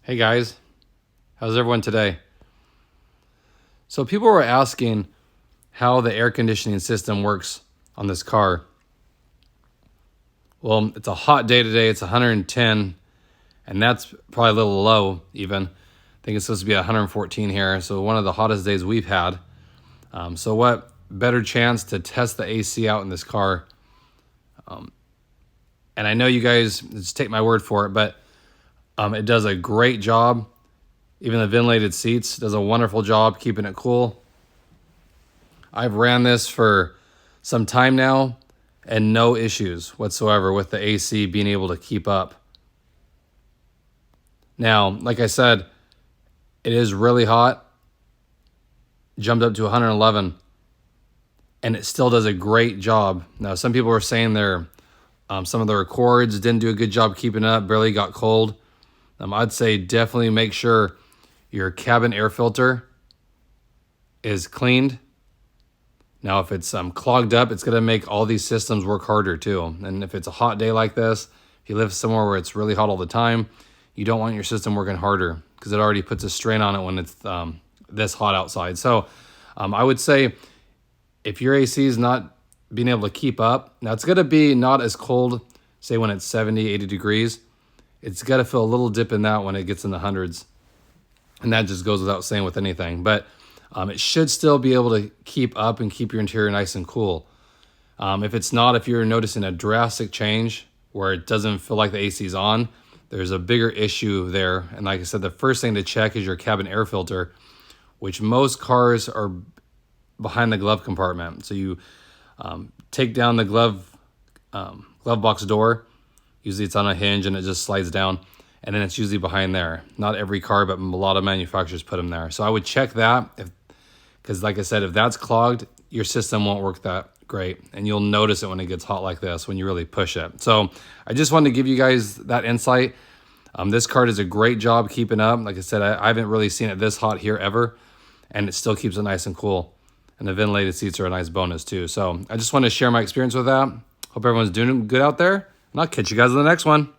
Hey guys, how's everyone today? So people were asking how the air conditioning system works on this car. Well, it's a hot day today. It's 110, and that's probably a little low even. I think it's supposed to be 114 here, so one of the hottest days we've had. So what better chance to test the AC out in this car? And I know you guys just take my word for it, but it does a great job. Even the ventilated seats does a wonderful job keeping it cool. I've ran this for some time now and no issues whatsoever with the AC being able to keep up. Now, like I said, it is really hot. Jumped up to 111 and it still does a great job. Now, some people were saying some of the cords didn't do a good job keeping up, barely got cold. I'd say definitely make sure your cabin air filter is cleaned. Now, if it's clogged up, it's going to make all these systems work harder too. And if it's a hot day like this, if you live somewhere where it's really hot all the time, you don't want your system working harder because it already puts a strain on it when it's this hot outside. So I would say if your AC is not being able to keep up, now it's going to be not as cold, say when it's 70, 80 degrees. It's got to feel a little dip in that when it gets in the hundreds. And that just goes without saying with anything. But it should still be able to keep up and keep your interior nice and cool. If it's not, if you're noticing a drastic change where it doesn't feel like the AC is on, there's a bigger issue there. And like I said, the first thing to check is your cabin air filter, which most cars are behind the glove compartment. So you take down the glove box door. Usually it's on a hinge and it just slides down, and then it's usually behind there. Not every car, but a lot of manufacturers put them there. So I would check that, because like I said, if that's clogged, your system won't work that great, and you'll notice it when it gets hot like this, when you really push it. So I just wanted to give you guys that insight. This car does a great job keeping up. Like I said, I haven't really seen it this hot here ever, and it still keeps it nice and cool. And the ventilated seats are a nice bonus too. So I just wanted to share my experience with that. Hope everyone's doing good out there. And I'll catch you guys in the next one.